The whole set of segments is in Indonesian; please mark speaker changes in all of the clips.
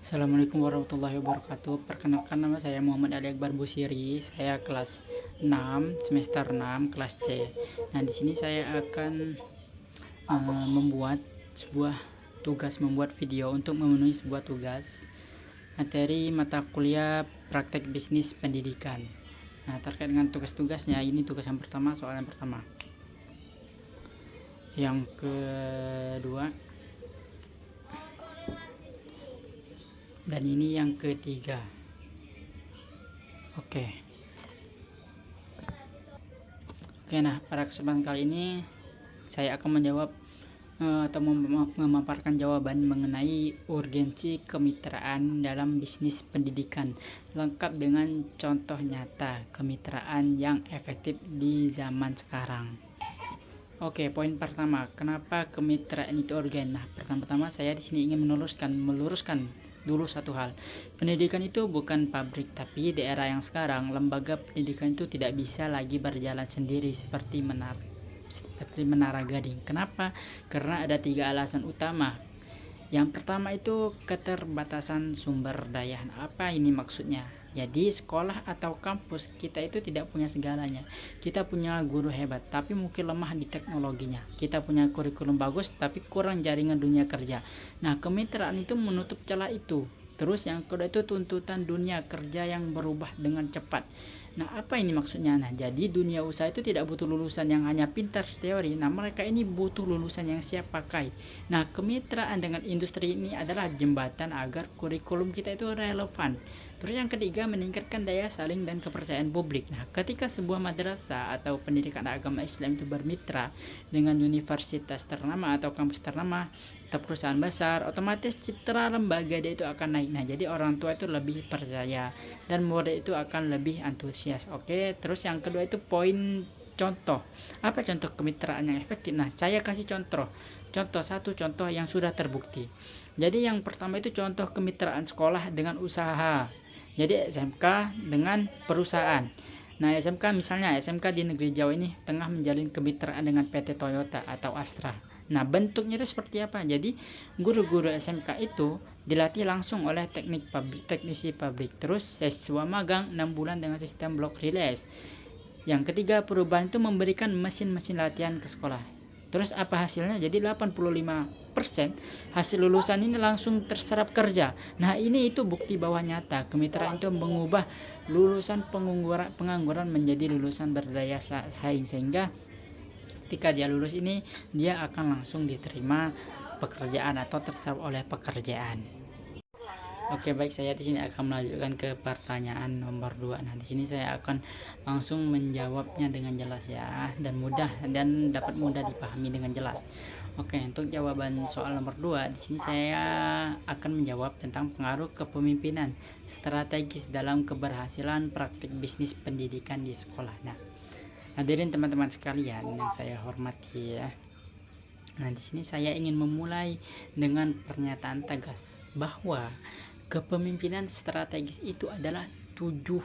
Speaker 1: Assalamualaikum warahmatullahi wabarakatuh. Perkenalkan, nama saya Muhammad Ali Akbar Busiri. Saya kelas 6, semester 6, kelas C. Nah, di sini saya akan membuat membuat video untuk memenuhi sebuah tugas materi mata kuliah praktek bisnis pendidikan. Nah, terkait dengan tugas-tugasnya, ini tugas yang pertama, soal yang pertama. Yang kedua, dan ini yang ketiga. Oke, nah, pada kesempatan kali ini saya akan menjawab atau memaparkan jawaban mengenai urgensi kemitraan dalam bisnis pendidikan, lengkap dengan contoh nyata kemitraan yang efektif di zaman sekarang. Oke, poin pertama, kenapa kemitraan itu urgen? Nah, pertama-tama saya di sini ingin meluruskan dulu satu hal. Pendidikan itu bukan pabrik, tapi di era yang sekarang lembaga pendidikan itu tidak bisa lagi berjalan sendiri seperti menara gading. Kenapa? Karena ada 3 alasan utama. Yang pertama itu keterbatasan sumber daya. Nah, apa ini maksudnya? Jadi sekolah atau kampus kita itu tidak punya segalanya. Kita punya guru hebat, tapi mungkin lemah di teknologinya. Kita punya kurikulum bagus, tapi kurang jaringan dunia kerja. Nah, kemitraan itu menutup celah itu. Terus yang kedua itu tuntutan dunia kerja yang berubah dengan cepat. Nah, apa ini maksudnya? Nah, jadi dunia usaha itu tidak butuh lulusan yang hanya pintar teori. Nah, mereka ini butuh lulusan yang siap pakai. Nah, kemitraan dengan industri ini adalah jembatan agar kurikulum kita itu relevan. Terus yang ketiga, meningkatkan daya saing dan kepercayaan publik. Nah, ketika sebuah madrasah atau pendidikan agama Islam itu bermitra dengan universitas ternama atau kampus ternama atau perusahaan besar, otomatis citra lembaga dia itu akan naik. Nah, jadi orang tua itu lebih percaya dan murid itu akan lebih antusias. Oke, terus yang kedua itu poin contoh. Apa contoh kemitraan yang efektif? Nah, saya kasih satu contoh yang sudah terbukti. Jadi yang pertama itu contoh kemitraan sekolah dengan usaha. Jadi SMK dengan perusahaan. Nah, misalnya SMK di negeri Jawa ini tengah menjalin kemitraan dengan PT Toyota atau Astra. Nah, bentuknya itu seperti apa? Jadi guru-guru SMK itu dilatih langsung oleh teknisi pabrik. Terus siswa magang 6 bulan dengan sistem block release. Yang ketiga, perubahan itu memberikan mesin-mesin latihan ke sekolah. Terus apa hasilnya? Jadi 85% hasil lulusan ini langsung terserap kerja. Nah, ini itu bukti bahwa nyata kemitraan itu mengubah lulusan pengangguran menjadi lulusan berdaya saing, sehingga ketika dia lulus ini dia akan langsung diterima pekerjaan atau terserap oleh pekerjaan. Oke, baik, saya di sini akan melanjutkan ke pertanyaan nomor 2. Nah, di sini saya akan langsung menjawabnya dengan jelas ya, dan dapat mudah dipahami dengan jelas. Oke, untuk jawaban soal nomor 2, di sini saya akan menjawab tentang pengaruh kepemimpinan strategis dalam keberhasilan praktik bisnis pendidikan di sekolah. Nah, hadirin teman-teman sekalian yang saya hormati ya. Nah, di sini saya ingin memulai dengan pernyataan tegas bahwa kepemimpinan strategis itu adalah 70%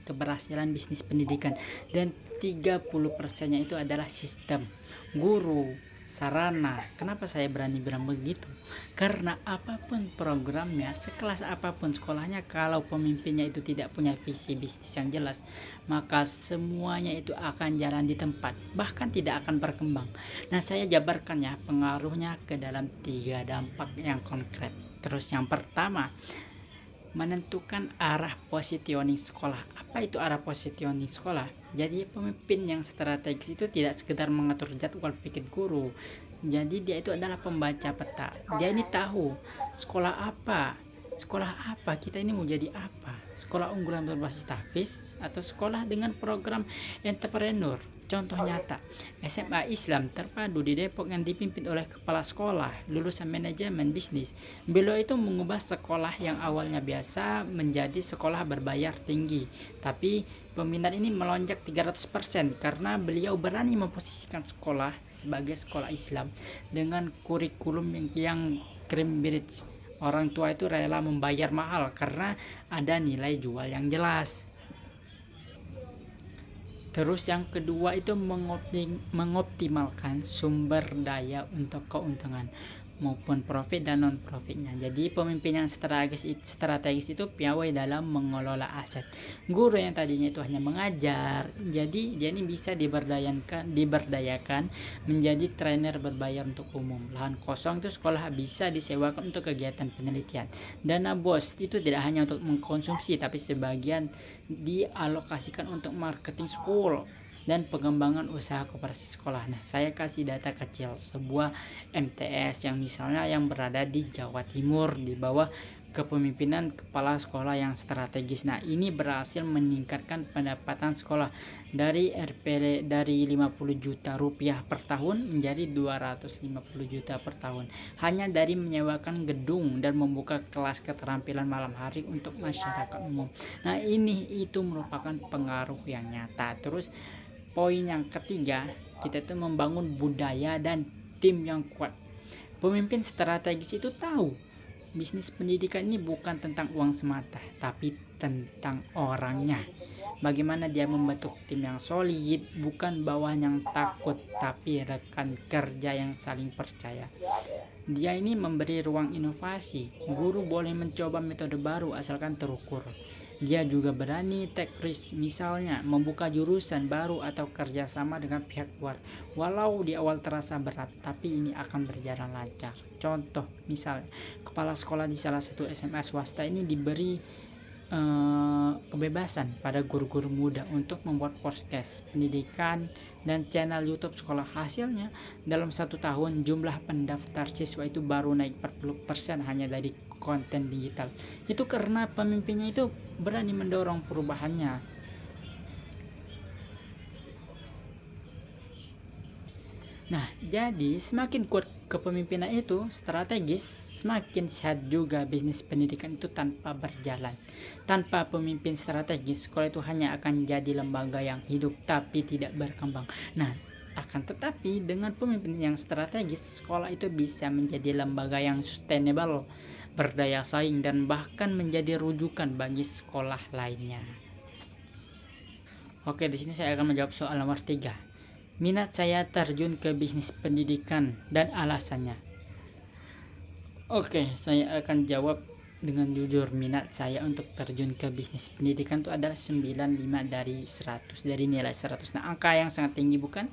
Speaker 1: keberhasilan bisnis pendidikan dan 30%-nya itu adalah sistem, guru, sarana. Kenapa saya berani bilang begitu? Karena apapun programnya, sekelas apapun sekolahnya, kalau pemimpinnya itu tidak punya visi bisnis yang jelas, maka semuanya itu akan jalan di tempat, bahkan tidak akan berkembang. Nah, saya jabarkan ya pengaruhnya ke dalam 3 dampak yang konkret. Terus yang pertama, menentukan arah positioning sekolah. Apa itu arah positioning sekolah? Jadi pemimpin yang strategis itu tidak sekedar mengatur jadwal pikir guru. Jadi dia itu adalah pembaca peta. Dia ini tahu sekolah apa kita ini mau jadi apa. Sekolah unggulan berbasis tahfiz atau sekolah dengan program entrepreneur. Contoh nyata, SMA Islam terpadu di Depok yang dipimpin oleh kepala sekolah lulusan manajemen bisnis. Beliau itu mengubah sekolah yang awalnya biasa menjadi sekolah berbayar tinggi. Tapi peminat ini melonjak 300% karena beliau berani memposisikan sekolah sebagai sekolah Islam dengan kurikulum yang Cambridge. Orang tua itu rela membayar mahal karena ada nilai jual yang jelas. Terus yang kedua itu mengoptimalkan sumber daya untuk keuntungan. maupun profit dan non profitnya. Jadi pemimpin yang strategis itu piawai dalam mengelola aset. Guru yang tadinya itu hanya mengajar, jadi dia ini bisa diberdayakan menjadi trainer berbayar untuk umum. Lahan kosong itu sekolah bisa disewakan untuk kegiatan penelitian. Dana BOS itu tidak hanya untuk mengkonsumsi, tapi sebagian dialokasikan untuk marketing school dan pengembangan usaha koperasi sekolah. Nah, saya kasih data kecil, sebuah MTS yang misalnya yang berada di Jawa Timur di bawah kepemimpinan kepala sekolah yang strategis. Nah, ini berhasil meningkatkan pendapatan sekolah dari dari 50 juta rupiah per tahun menjadi 250 juta per tahun hanya dari menyewakan gedung dan membuka kelas keterampilan malam hari untuk masyarakat umum. Nah, itu merupakan pengaruh yang nyata. Terus poin yang ketiga, kita itu membangun budaya dan tim yang kuat. Pemimpin strategis itu tahu bisnis pendidikan ini bukan tentang uang semata, tapi tentang orangnya. Bagaimana dia membentuk tim yang solid, bukan bawahan yang takut, tapi rekan kerja yang saling percaya. Dia ini memberi ruang inovasi. Guru boleh mencoba metode baru asalkan terukur. Dia juga berani take risk, misalnya membuka jurusan baru atau kerjasama dengan pihak luar. Walau di awal terasa berat, tapi ini akan berjalan lancar. Contoh, misalnya kepala sekolah di salah satu SMA swasta ini diberi kebebasan pada guru-guru muda untuk membuat podcast, pendidikan, dan channel YouTube sekolah. Hasilnya, dalam 1 tahun jumlah pendaftar siswa itu baru naik 40% hanya dari konten digital. Itu karena pemimpinnya itu berani mendorong perubahannya. Nah, jadi semakin kuat kepemimpinan itu strategis, semakin sehat juga bisnis pendidikan itu tanpa berjalan. Tanpa pemimpin strategis, sekolah itu hanya akan jadi lembaga yang hidup tapi tidak berkembang. Nah, akan tetapi dengan pemimpin yang strategis, sekolah itu bisa menjadi lembaga yang sustainable, berdaya saing, dan bahkan menjadi rujukan bagi sekolah lainnya. Oke, di sini saya akan menjawab soal nomor 3. Minat saya terjun ke bisnis pendidikan dan alasannya. Oke, saya akan jawab dengan jujur. Minat saya untuk terjun ke bisnis pendidikan itu adalah 95 dari 100, dari nilai 100. Nah, angka yang sangat tinggi, bukan?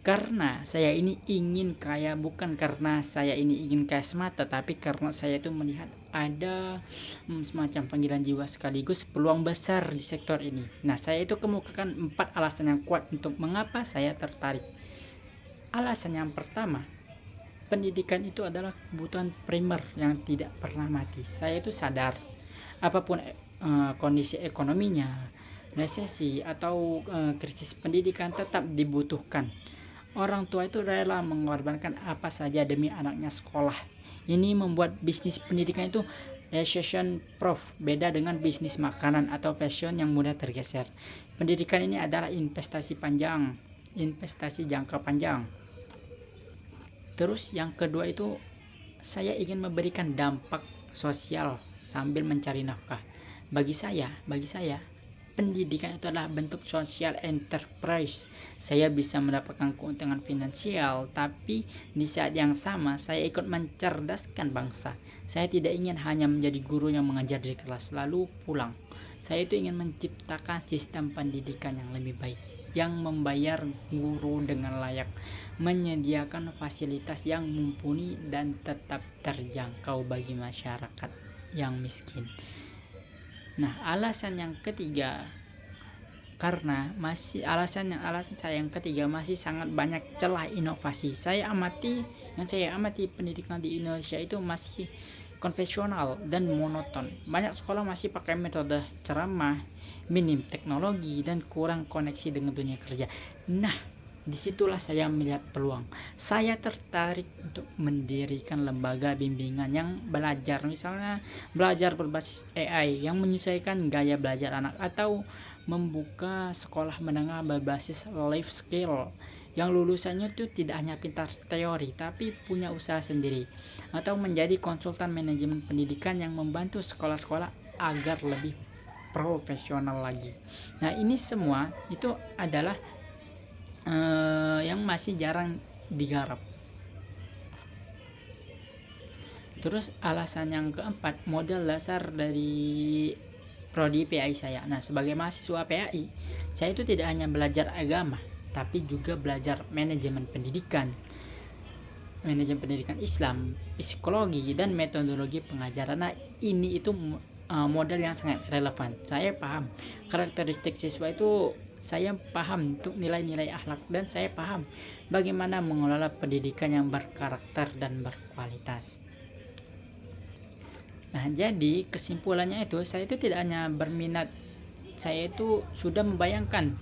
Speaker 1: Karena saya ini ingin kaya, bukan karena saya ini ingin kaya semata, tapi karena saya itu melihat ada semacam panggilan jiwa sekaligus peluang besar di sektor ini. Nah, saya itu kemukakan 4 alasan yang kuat untuk mengapa saya tertarik. Alasan yang pertama, pendidikan itu adalah kebutuhan primer yang tidak pernah mati. Saya itu sadar apapun kondisi ekonominya, resesi atau krisis pendidikan tetap dibutuhkan. Orang tua itu rela mengorbankan apa saja demi anaknya sekolah. Ini membuat bisnis pendidikan itu recession proof, beda dengan bisnis makanan atau fashion yang mudah tergeser. Pendidikan ini adalah investasi jangka panjang. Terus yang kedua itu, saya ingin memberikan dampak sosial sambil mencari nafkah. Bagi saya, pendidikan itu adalah bentuk social enterprise. Saya bisa mendapatkan keuntungan finansial, tapi di saat yang sama saya ikut mencerdaskan bangsa. Saya tidak ingin hanya menjadi guru yang mengajar di kelas lalu pulang. Saya itu ingin menciptakan sistem pendidikan yang lebih baik, yang membayar guru dengan layak, menyediakan fasilitas yang mumpuni dan tetap terjangkau bagi masyarakat yang miskin. Nah, alasan yang ketiga, karena alasan saya yang ketiga masih sangat banyak celah inovasi. Saya amati pendidikan di Indonesia itu masih konvensional dan monoton. Banyak sekolah masih pakai metode ceramah, minim teknologi, dan kurang koneksi dengan dunia kerja. Nah, disitulah saya melihat peluang. Saya tertarik untuk mendirikan lembaga bimbingan yang belajar, misalnya belajar berbasis AI yang menyesuaikan gaya belajar anak, atau membuka sekolah menengah berbasis life skill yang lulusannya itu tidak hanya pintar teori tapi punya usaha sendiri, atau menjadi konsultan manajemen pendidikan yang membantu sekolah-sekolah agar lebih profesional lagi. Nah, ini semua itu adalah yang masih jarang digarap. Terus alasan yang keempat, modal dasar dari prodi PAI saya. Nah, sebagai mahasiswa PAI, saya itu tidak hanya belajar agama, tapi juga belajar manajemen pendidikan Islam, psikologi, dan metodologi pengajaran. Nah, ini itu modal yang sangat relevan. Saya paham karakteristik siswa itu, saya paham untuk nilai-nilai akhlak, dan saya paham bagaimana mengelola pendidikan yang berkarakter dan berkualitas. Nah, jadi kesimpulannya itu, saya itu tidak hanya berminat, saya itu sudah membayangkan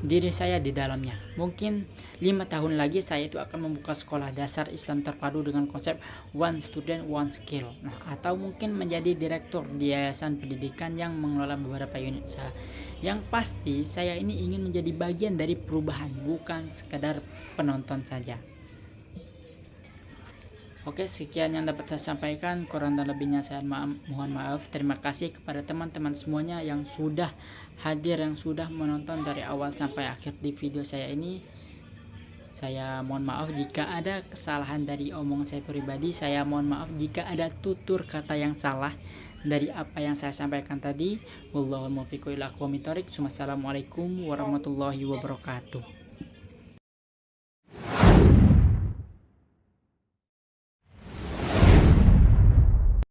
Speaker 1: diri saya di dalamnya. Mungkin 5 tahun lagi saya itu akan membuka sekolah dasar Islam terpadu dengan konsep one student one skill. Nah, atau mungkin menjadi direktur di yayasan pendidikan yang mengelola beberapa unit usaha. Yang pasti saya ini ingin menjadi bagian dari perubahan, bukan sekadar penonton saja. Oke, sekian yang dapat saya sampaikan. Kurang dan lebihnya saya mohon maaf. Terima kasih kepada teman-teman semuanya yang sudah hadir, yang sudah menonton dari awal sampai akhir di video saya ini. Saya mohon maaf jika ada kesalahan dari omongan saya pribadi. Saya mohon maaf jika ada tutur kata yang salah dari apa yang saya sampaikan tadi. Wallahul muwaffiq ila aqwamit thoriq. Wassalamualaikum warahmatullahi wabarakatuh.